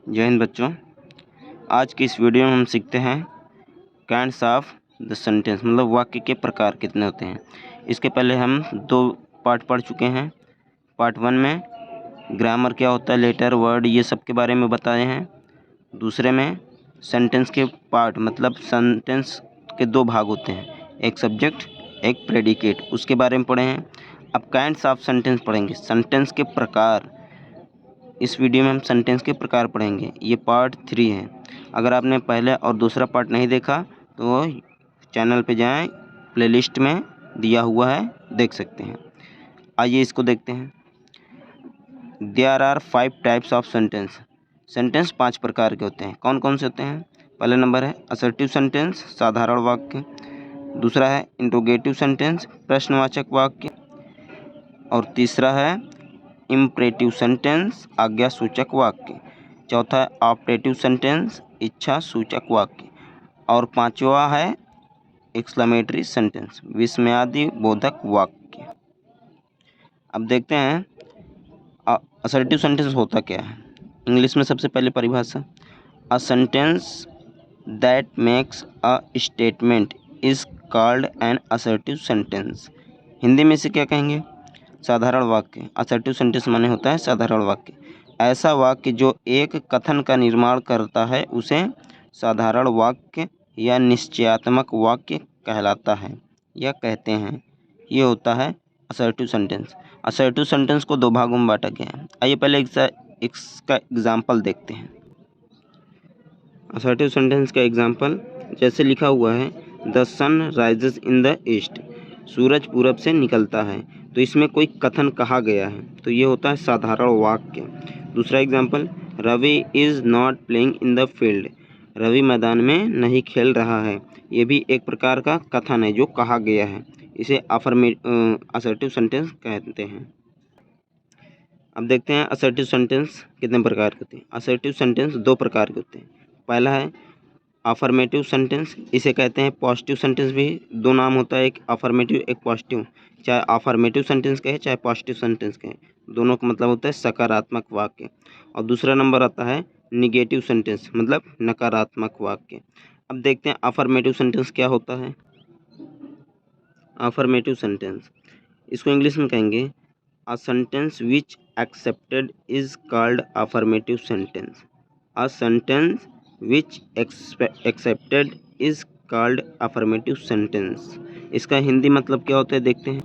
जय हिंद बच्चों। आज की इस वीडियो में हम सीखते हैं काइंड्स ऑफ द सेंटेंस, मतलब वाक्य के प्रकार कितने होते हैं। इसके पहले हम 2 पार्ट पढ़ चुके हैं। पार्ट 1 में ग्रामर क्या होता है, लेटर, वर्ड, ये सब के बारे में बताए हैं। दूसरे में सेंटेंस के पार्ट, मतलब सेंटेंस के 2 भाग होते हैं, एक सब्जेक्ट एक प्रेडिकेट, उसके बारे में पढ़े हैं। अब काइंड्स ऑफ सेंटेंस पढ़ेंगे, सेंटेंस के प्रकार। इस वीडियो में हम सेंटेंस के प्रकार पढ़ेंगे। ये पार्ट 3 है। अगर आपने पहले और दूसरा पार्ट नहीं देखा तो चैनल पे जाएं, प्लेलिस्ट में दिया हुआ है, देख सकते हैं। आइए इसको देखते हैं। There are 5 types of sentence. Sentence 5 प्रकार के होते हैं। कौन कौन से होते हैं? पहला नंबर है असर्टिव सेंटेंस, साधारण वाक्य। दूसरा है इंट्रोगेटिव सेंटेंस, प्रश्नवाचक वाक्य। और तीसरा है इम्परेटिव सेंटेंस, आज्ञा सूचक वाक्य। चौथा है ऑपरेटिव सेंटेंस, इच्छा सूचक वाक्य। और पांचवा है एक्सक्लेमेटरी सेंटेंस, विस्मयादि बोधक वाक्य। अब देखते हैं असर्टिव सेंटेंस होता क्या है। इंग्लिश में सबसे पहले परिभाषा, a sentence that makes a statement is called N assertive sentence. Hindi में इसे क्या कहेंगे? साधारण वाक्य। असर्टिव सेंटेंस माने होता है साधारण वाक्य। ऐसा वाक्य जो एक कथन का निर्माण करता है उसे साधारण वाक्य या निश्चयात्मक वाक्य कहलाता है या कहते हैं। ये होता है असर्टिव सेंटेंस। असर्टिव सेंटेंस को 2 भागों में बांटा गया है। आइए पहले इसका एग्जाम्पल देखते हैं। असर्टिव सेंटेंस का एग्जाम्पल जैसे लिखा हुआ है, the sun rises in the east. सूरज पूरब से निकलता है। तो इसमें कोई कथन कहा गया है, तो ये होता है साधारण वाक्य। दूसरा example, Ravi is not playing in the field. Ravi मैदान में नहीं खेल रहा है। ये भी एक प्रकार का कथन है जो कहा गया है। इसे असर्टिव सेंटेंस कहते हैं। अब देखते हैं असर्टिव सेंटेंस कितने प्रकार के होते हैं। असर्टिव सेंटेंस 2 प्रकार के होते हैं। पहला है अफर्मेटिव सेंटेंस, इसे कहते हैं पॉजिटिव सेंटेंस भी। 2 नाम होता है, एक अफर्मेटिव एक पॉजिटिव। चाहे अफर्मेटिव सेंटेंस कहे चाहे पॉजिटिव सेंटेंस कहे, दोनों का मतलब होता है सकारात्मक वाक्य। और दूसरा नंबर आता है निगेटिव सेंटेंस, मतलब नकारात्मक वाक्य। अब देखते हैं अफर्मेटिव सेंटेंस क्या होता है। अफर्मेटिव सेंटेंस, इसको इंग्लिश में कहेंगे अ sentence which accepted is called affirmative sentence. A sentence which accepted is called affirmative sentence. इसका हिंदी मतलब क्या होता है देखते हैं।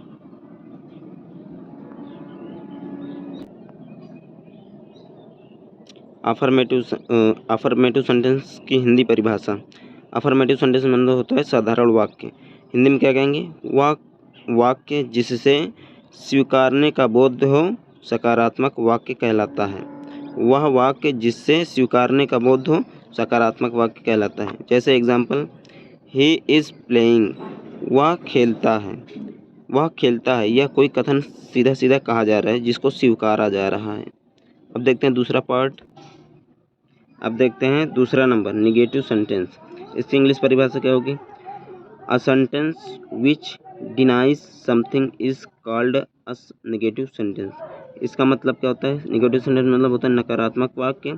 अफर्मेटिव सेंटेंस की हिंदी परिभाषा, अफर्मेटिव सेंटेंस मतलब होता है साधारण वाक्य। हिंदी में क्या कहेंगे? वाक्य जिससे स्वीकारने का बोध हो सकारात्मक वाक्य कहलाता है। वह वाक्य जिससे स्वीकारने का बोध हो सकारात्मक वाक्य कहलाता है। जैसे एग्जाम्पल, ही इज़ प्लेइंग, वह खेलता है। वह खेलता है, यह कोई कथन सीधा सीधा कहा जा रहा है जिसको स्वीकारा जा रहा है। अब देखते हैं दूसरा पार्ट। अब देखते हैं दूसरा नंबर, निगेटिव सेंटेंस। इसकी इंग्लिश परिभाषा क्या होगी? अ sentence which denies something is called a negative sentence. इसका मतलब क्या होता है? नेगेटिव सेंटेंस मतलब होता है नकारात्मक वाक्य।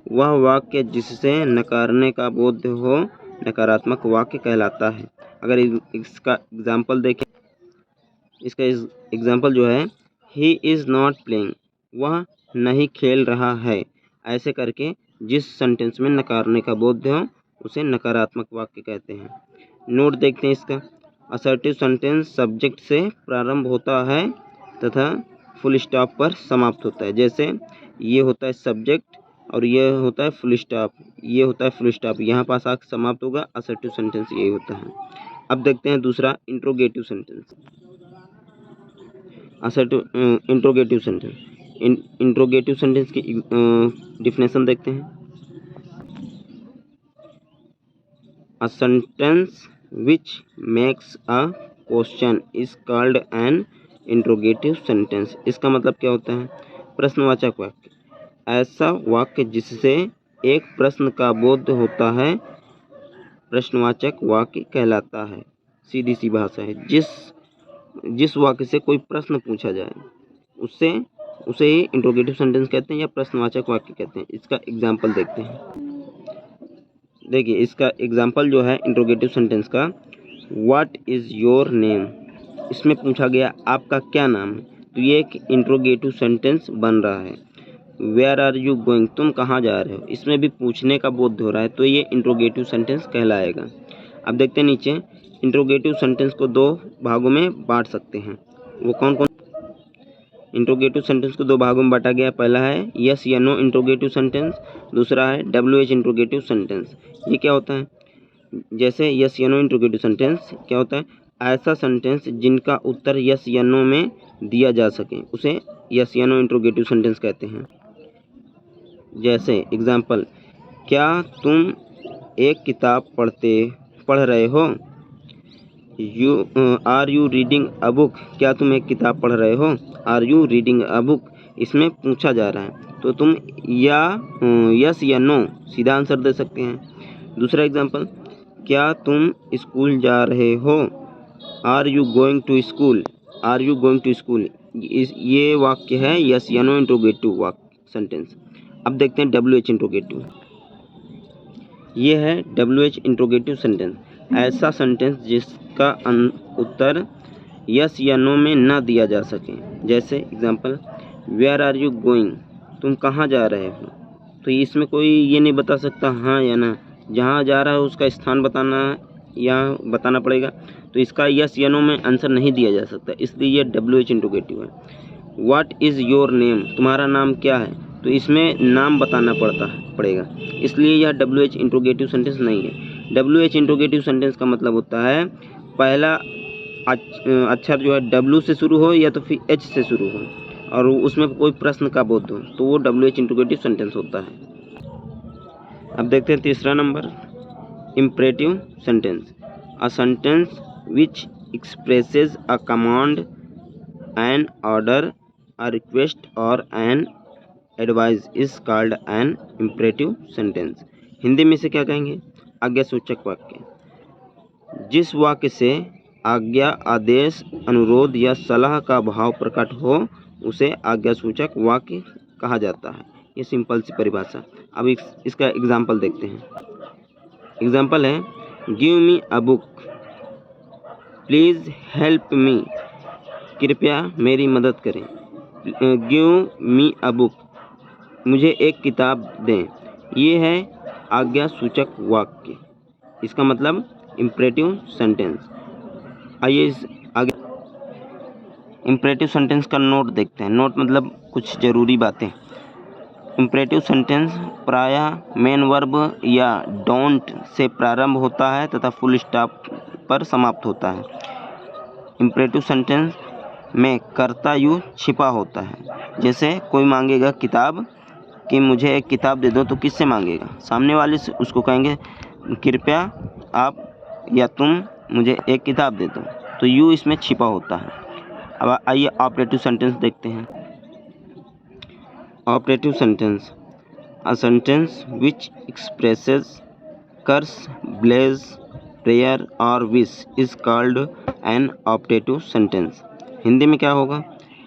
वह वाक्य जिससे नकारने का बोध हो नकारात्मक वाक्य कहलाता है। अगर इसका एग्जाम्पल देखें, इसका एग्जाम्पल जो है, ही इज़ नॉट प्लेइंग, वह नहीं खेल रहा है। ऐसे करके जिस सेंटेंस में नकारने का बोध हो उसे नकारात्मक वाक्य कहते हैं। नोट देखते हैं इसका। असर्टिव सेंटेंस सब्जेक्ट से प्रारंभ होता है तथा फुल स्टॉप पर समाप्त होता है। जैसे ये होता है सब्जेक्ट और ये होता है फुल स्टॉप, ये होता है फुल स्टॉप, यहाँ पास आकर समाप्त होगा। असर्टिव सेंटेंस यही होता है। अब देखते हैं दूसरा interrogative sentence. Assertive interrogative sentence, interrogative sentence की डिफिनेशन देखते हैं। अ sentence which makes a question is called N interrogative sentence. इसका मतलब क्या होता है? प्रश्नवाचक वाक्य। ऐसा वाक्य जिससे एक प्रश्न का बोध होता है प्रश्नवाचक वाक्य कहलाता है। सीधी सी भाषा है, जिस वाक्य से कोई प्रश्न पूछा जाए उससे उसे ही इंट्रोगेटिव सेंटेंस कहते हैं या प्रश्नवाचक वाक्य कहते हैं। इसका एग्जाम्पल देखते हैं। देखिए इसका एग्जाम्पल जो है इंट्रोगेटिव सेंटेंस का, व्हाट इज़ योर नेम, इसमें पूछा गया आपका क्या नाम है, तो ये एक इंट्रोगेटिव सेंटेंस बन रहा है। वेयर आर यू गोइंग, तुम कहाँ जा रहे हो, इसमें भी पूछने का बोध हो रहा है, तो ये इंट्रोगेटिव सेंटेंस कहलाएगा। अब देखते हैं नीचे, इंट्रोगेटिव सेंटेंस को दो भागों में बांट सकते हैं। वो कौन कौन? इंट्रोगेटिव सेंटेंस को दो भागों में बांटा गया। पहला है यस या नो इंट्रोगेटिव सेंटेंस, दूसरा है WH इंट्रोगेटिव सेंटेंस। ये क्या होता है? जैसे यस या नो इंट्रोगेटिव सेंटेंस क्या होता है? ऐसा सेंटेंस जिनका उत्तर यस या नो में दिया जा सके, उसे यस या नो इंट्रोगेटिव सेंटेंस कहते हैं। जैसे एग्जाम्पल, क्या तुम एक किताब पढ़ रहे हो? Are you reading a book, क्या तुम एक किताब पढ़ रहे हो? Are you reading a book, इसमें पूछा जा रहा है, तो तुम या यस या नो सीधा आंसर दे सकते हैं। दूसरा एग्जाम्पल, क्या तुम स्कूल जा रहे हो? Are you going to school, are you going to school, ये वाक्य है यस या नो इंट्रोगेटिव वाक्य सेंटेंस। अब देखते हैं WH इंट्रोगेटिव। ये है WH इंट्रोगेटिव सेंटेंस, ऐसा सेंटेंस जिसका उत्तर यस या नो में ना दिया जा सके। जैसे example, where are you going, तुम कहाँ जा रहे हो? तो इसमें कोई ये नहीं बता सकता हाँ या ना, जहाँ जा रहा है उसका स्थान बताना पड़ेगा, तो इसका यस या नो में आंसर नहीं दिया जा सकता, इसलिए यह WH इंट्रोगेटिव है। व्हाट इज़ योर नेम, तुम्हारा नाम क्या है, तो इसमें नाम बताना पड़ेगा, इसलिए यह WH इंट्रोगेटिव सेंटेंस नहीं है। WH इंट्रोगेटिव सेंटेंस का मतलब होता है पहला अक्षर जो है W से शुरू हो या तो फिर H से शुरू हो और उसमें कोई प्रश्न का बोध हो, तो वो WH इंट्रोगेटिव सेंटेंस होता है। अब देखते हैं तीसरा number, imperative sentence, a sentence which expresses a command, an order, a request or an advice is called an imperative sentence। Hindi में से क्या कहेंगे? आज्ञासूचक वाक्य। जिस वाक्य से आज्ञा, आदेश, अनुरोध या सलाह का भाव प्रकट हो उसे आज्ञासूचक वाक्य कहा जाता है। ये सिंपल सी परिभाषा। अब इसका एग्जाम्पल देखते हैं। एग्जाम्पल है, give me a book, please help me, कृपया मेरी मदद करें। गिव मी अ बुक, मुझे एक किताब दें। ये है आज्ञासूचक वाक्य, इसका मतलब इम्परेटिव सेंटेंस। आइए इस आगे इम्परेटिव सेंटेंस का नोट देखते हैं। नोट मतलब कुछ ज़रूरी बातें। इम्परेटिव सेंटेंस प्रायः मेन वर्ब या डोंट से प्रारंभ होता है तथा फुल स्टॉप पर समाप्त होता है। इम्परेटिव सेंटेंस में कर्ता यू छिपा होता है। जैसे कोई मांगेगा किताब कि मुझे एक किताब दे दो, तो किससे मांगेगा? सामने वाले से। उसको कहेंगे कृपया आप या तुम मुझे एक किताब दे दो, तो यू इसमें छिपा होता है। अब आइए ऑपरेटिव सेंटेंस देखते हैं। Operative sentence, a sentence which expresses curse, bless, prayer और wish is called an operative sentence. Hindi में क्या होगा?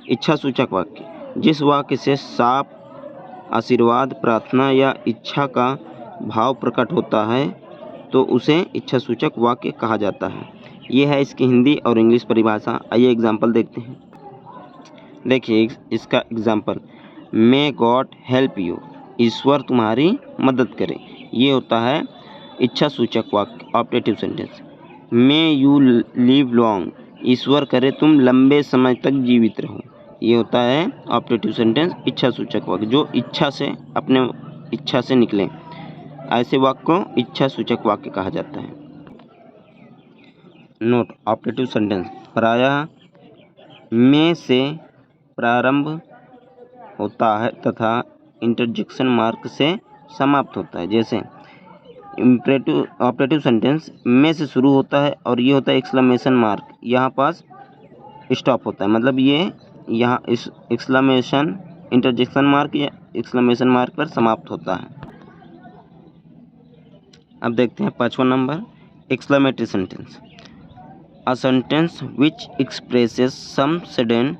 इच्छा सूचक वाक्य। जिस वाक्य से साफ आशीर्वाद, प्रार्थना या इच्छा का भाव प्रकट होता है तो उसे इच्छा सूचक वाक्य कहा जाता है। ये है इसकी हिंदी और इंग्लिश परिभाषा। आइए एग्जाम्पल देखते हैं। देखिए इसका example, may God help you, ईश्वर तुम्हारी मदद करे। ये होता है इच्छा सूचक वाक्य, operative sentence. May you live long, ईश्वर करे तुम लंबे समय तक जीवित रहो। ये होता है ऑपरेटिव सेंटेंस, इच्छा सूचक वाक्य, जो इच्छा से अपने इच्छा से निकले, ऐसे वाक्य को इच्छा सूचक वाक्य कहा जाता है। नोट, ऑपरेटिव सेंटेंस प्रायः में से प्रारंभ होता है तथा इंटरजेक्शन मार्क से समाप्त होता है। जैसे ऑपरेटिव सेंटेंस में से शुरू होता है और ये होता है एक्सक्लेमेशन मार्क, यहाँ पास स्टॉप होता है, मतलब ये यहाँ इस एक्सक्लेमेशन इंटरजेक्शन मार्क या एक्सक्लेमेशन मार्क पर समाप्त होता है। अब देखते हैं 5वां number, exclamatory sentence, a sentence which expresses some sudden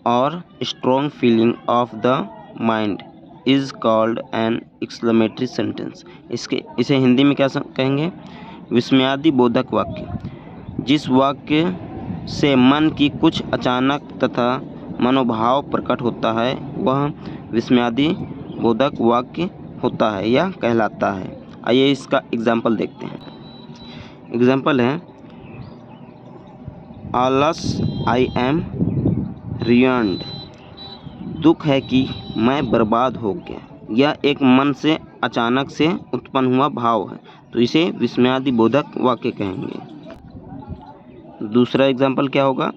और strong feeling of the mind is called an exclamatory sentence. इसे हिंदी में क्या कहेंगे? विस्मयादि बोधक वाक्य। जिस वाक्य से मन की कुछ अचानक तथा मनोभाव प्रकट होता है वह विस्मयादि बोधक वाक्य होता है या कहलाता है। आइए इसका एग्जाम्पल देखते हैं। एग्जाम्पल है आलस आई एम रियंड। दुख है कि मैं बर्बाद हो गया। यह एक मन से अचानक से उत्पन्न हुआ भाव है, तो इसे विस्मयादि बोधक वाक्य कहेंगे। दूसरा एग्जाम्पल क्या होगा?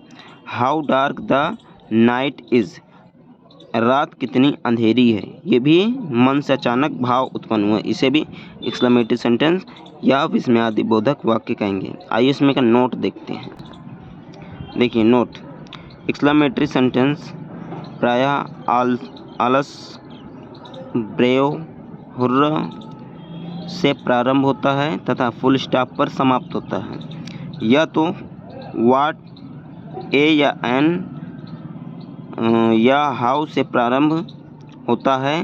How dark the night is. रात कितनी अंधेरी है। ये भी मन से अचानक भाव उत्पन्न हुआ, इसे भी एक्सक्लेमेटरी सेंटेंस या विस्मयादि बोधक वाक्य कहेंगे। आइए इसमें का नोट देखते हैं। देखिए नोट, एक्सक्लेमेटरी सेंटेंस प्रायः आलस, ब्रेव, हुर्रा से प्रारंभ होता है तथा फुल स्टॉप पर समाप्त होता है। यह तो व्हाट, ए या एन या हाउ से प्रारंभ होता है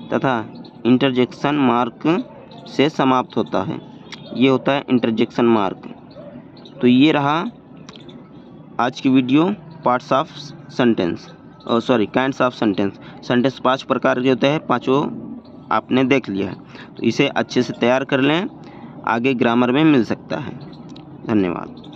तथा इंटरजेक्शन मार्क से समाप्त होता है। ये होता है इंटरजेक्शन मार्क। तो ये रहा आज की video parts of sentence, kinds of sentence. Sentence 5 प्रकार के होते हैं, पाँचों आपने देख लिया है। तो इसे अच्छे से तैयार कर लें, आगे ग्रामर में मिल सकता है। धन्यवाद।